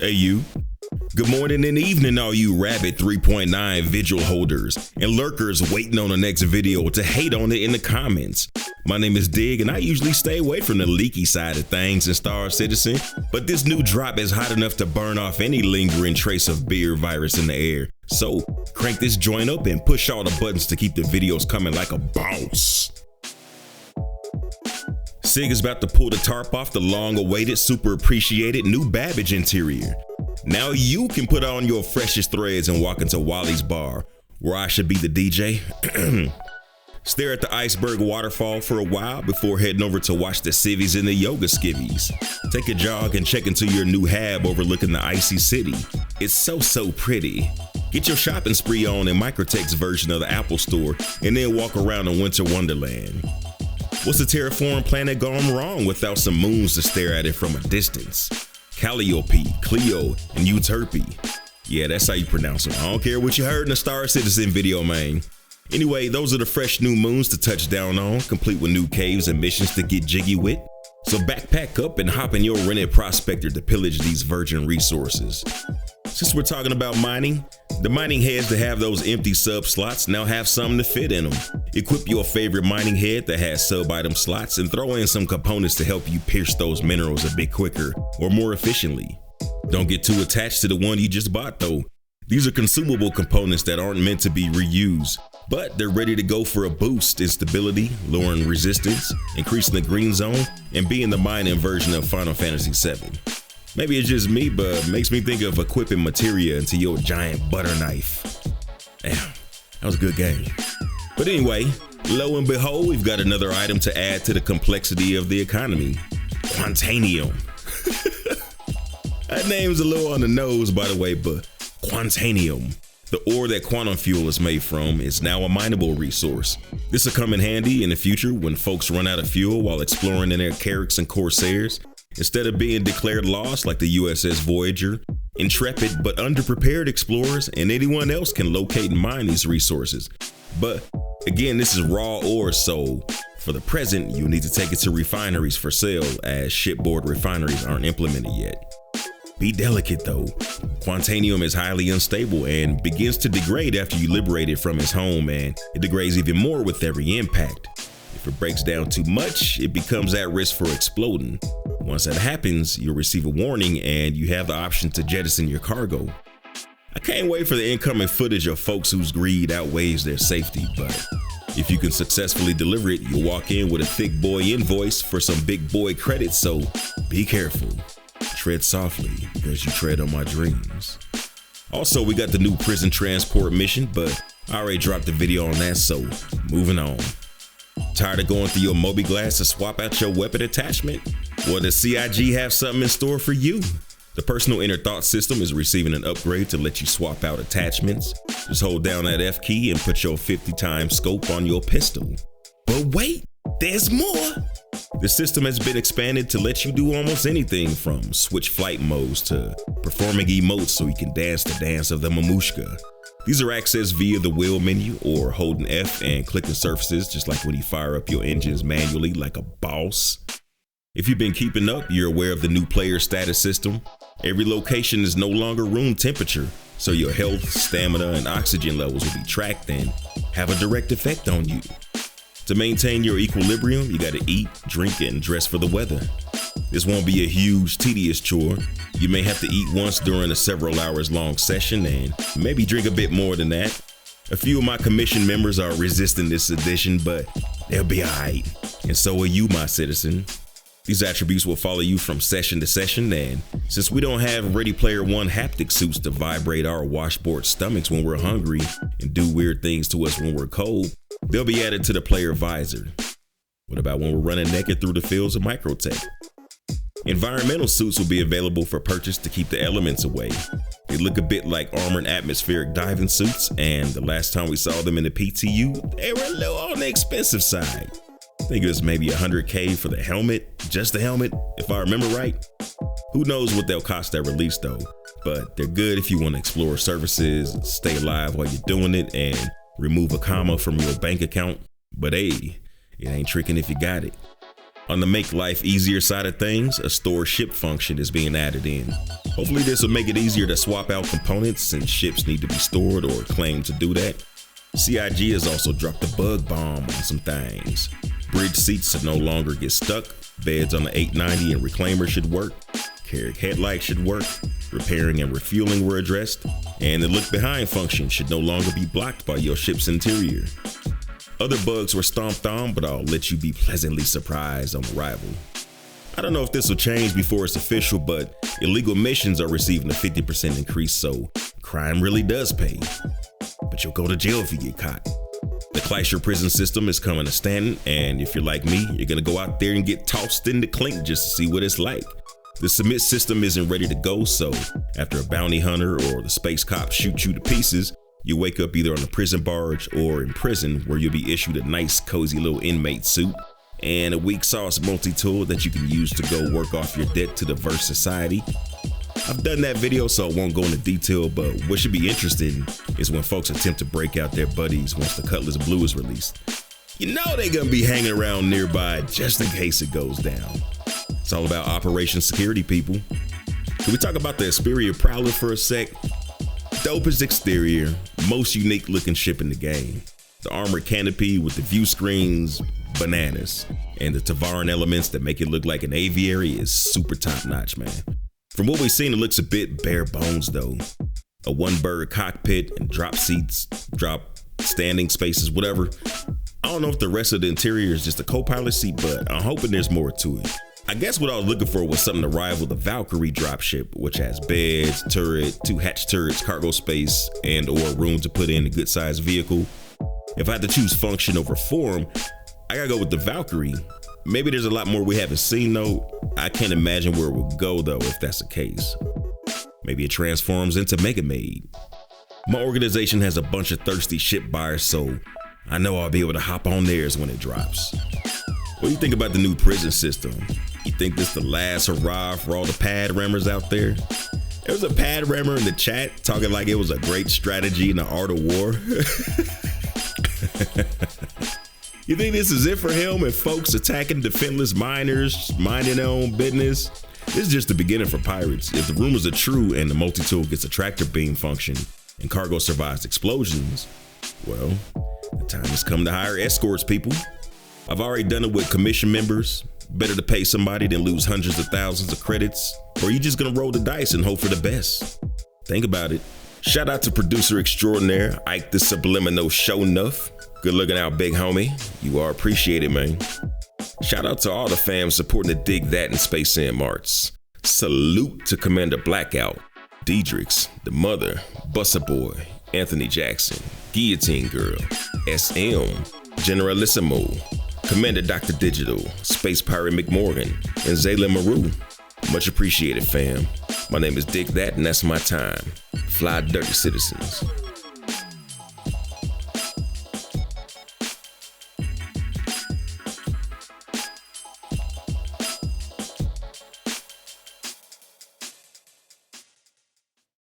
Hey you. Good morning and evening all you Rabbit 3.9 vigil holders and lurkers waiting on the next video to hate on it in the comments. My name is Dig and I usually stay away from the leaky side of things in Star Citizen, but this new drop is hot enough to burn off any lingering trace of beer virus in the air. So crank this joint up and push all the buttons to keep the videos coming like a boss. Sig is about to pull the tarp off the long-awaited, super appreciated new Babbage interior. Now you can put on your freshest threads and walk into Wally's bar, where I should be the DJ. Stare at the iceberg waterfall for a while before heading over to watch the civvies and the yoga skivvies. Take a jog and check into your new hab overlooking the icy city. It's so pretty. Get your shopping spree on in MicroTech's version of the Apple Store and then walk around in Winter Wonderland. What's a terraform planet gone wrong without some moons to stare at it from a distance? Calliope, Clio, and Euterpe. Yeah, that's how you pronounce them. I don't care what you heard in the Star Citizen video, man. Anyway, those are the fresh new moons to touch down on, complete with new caves and missions to get jiggy with. So backpack up and hop in your rented prospector to pillage these virgin resources. Since we're talking about mining, the mining heads that have those empty sub slots now have something to fit in them. Equip your favorite mining head that has sub item slots and throw in some components to help you pierce those minerals a bit quicker or more efficiently. Don't get too attached to the one you just bought though. These are consumable components that aren't meant to be reused, but they're ready to go for a boost in stability, lowering resistance, increasing the green zone, and being the mining version of Final Fantasy VII. Maybe it's just me, but it makes me think of equipping materia into your giant butter knife. Damn, that was a good game. But anyway, lo and behold, we've got another item to add to the complexity of the economy. Quantanium. That name's a little on the nose, by the way, but Quantanium, the ore that quantum fuel is made from, is now a mineable resource. This will come in handy in the future when folks run out of fuel while exploring in their Carracks and Corsairs. Instead of being declared lost like the USS Voyager, intrepid but underprepared explorers and anyone else can locate and mine these resources. But again, this is raw ore, so for the present, you need to take it to refineries for sale as shipboard refineries aren't implemented yet. Be delicate though. Quantanium is highly unstable and begins to degrade after you liberate it from its home, and it degrades even more with every impact. If it breaks down too much, it becomes at risk for exploding. Once that happens, you'll receive a warning and you have the option to jettison your cargo. I can't wait for the incoming footage of folks whose greed outweighs their safety, but if you can successfully deliver it, you'll walk in with a thick boy invoice for some big boy credit, so be careful. Tread softly because you tread on my dreams. Also, we got the new prison transport mission, but I already dropped the video on that, so moving on. Tired of going through your Mobi-Glass to swap out your weapon attachment? Well, the CIG have something in store for you. The personal inner thought system is receiving an upgrade to let you swap out attachments. Just hold down that F key and put your 50x scope on your pistol. But wait, there's more! The system has been expanded to let you do almost anything from switch flight modes to performing emotes so you can dance the dance of the mamushka. These are accessed via the wheel menu or holding F and clicking surfaces just like when you fire up your engines manually like a boss. If you've been keeping up, you're aware of the new player status system. Every location is no longer room temperature, so your health, stamina, and oxygen levels will be tracked and have a direct effect on you. To maintain your equilibrium, you gotta eat, drink, and dress for the weather. This won't be a huge, tedious chore. You may have to eat once during a several hours long session and maybe drink a bit more than that. A few of my commission members are resisting this addition, but they'll be alright. And so are you, my citizen. These attributes will follow you from session to session, and since we don't have Ready Player One haptic suits to vibrate our washboard stomachs when we're hungry and do weird things to us when we're cold, they'll be added to the player visor. What about when we're running naked through the fields of MicroTech? Environmental suits will be available for purchase to keep the elements away. They look a bit like armored atmospheric diving suits, and the last time we saw them in the PTU, they were a little on the expensive side. I think it was maybe $100K for the helmet, just the helmet, if I remember right. Who knows what they'll cost at release though, but they're good if you want to explore services, stay alive while you're doing it, and remove a comma from your bank account. But hey, it ain't tricking if you got it. On the make life easier side of things, a store ship function is being added in. Hopefully this will make it easier to swap out components since ships need to be stored or claim to do that. CIG has also dropped a bug bomb on some things. Bridge seats to no longer get stuck, beds on the 890 and reclaimer should work, Carrick headlights should work, repairing and refueling were addressed, and the look behind function should no longer be blocked by your ship's interior. Other bugs were stomped on, but I'll let you be pleasantly surprised on arrival. I don't know if this will change before it's official, but illegal missions are receiving a 50% increase, so crime really does pay. But you'll go to jail if you get caught. The Kleischer prison system is coming to Stanton, and if you're like me, you're gonna go out there and get tossed in the clink just to see what it's like. The submit system isn't ready to go, so after a bounty hunter or the space cop shoot you to pieces, you wake up either on a prison barge or in prison where you'll be issued a nice cozy little inmate suit and a weak sauce multi-tool that you can use to go work off your debt to the verse society. I've done that video, so I won't go into detail, but what should be interesting is when folks attempt to break out their buddies once the Cutlass Blue is released. You know they're gonna be hanging around nearby just in case it goes down. It's all about operation security, people. Can we talk about the Xperia Prowler for a sec? Dopest exterior, most unique looking ship in the game. The armored canopy with the view screens, bananas. And the Tavaran elements that make it look like an aviary is super top notch, man. From what we've seen, it looks a bit bare bones though. A one bird cockpit and drop seats, drop standing spaces, whatever. I don't know if the rest of the interior is just a co-pilot seat, but I'm hoping there's more to it. I guess what I was looking for was something to rival the Valkyrie dropship, which has beds, turret, 2 hatch turrets, cargo space, and or room to put in a good sized vehicle. If I had to choose function over form, I gotta go with the Valkyrie. Maybe there's a lot more we haven't seen though. I can't imagine where it would go though if that's the case. Maybe it transforms into Mega Maid. My organization has a bunch of thirsty ship buyers, so I know I'll be able to hop on theirs when it drops. What do you think about the new prison system? You think this the last hurrah for all the pad rammers out there? There was a pad rammer in the chat talking like it was a great strategy in the art of war. You think this is it for him and folks attacking defenseless miners, minding their own business? This is just the beginning for pirates. If the rumors are true and the multi-tool gets a tractor beam function and cargo survives explosions, well, the time has come to hire escorts, people. I've already done it with commission members. Better to pay somebody than lose hundreds of thousands of credits, or are you just gonna roll the dice and hope for the best? Think about it. Shout out to producer extraordinaire, Ike the Subliminal Show Nuff. Good looking out, big homie. You are appreciated, man. Shout out to all the fams supporting the Dig That and Space Sim Arts. Salute to Commander Blackout, Diedrichs, The Mother, Bussa Boy, Anthony Jackson, Guillotine Girl, SM, Generalissimo, Commander Dr. Digital, Space Pirate McMorgan, and Zayla Maru. Much appreciated, fam. My name is Dig That, and that's my time. Fly dirty citizens.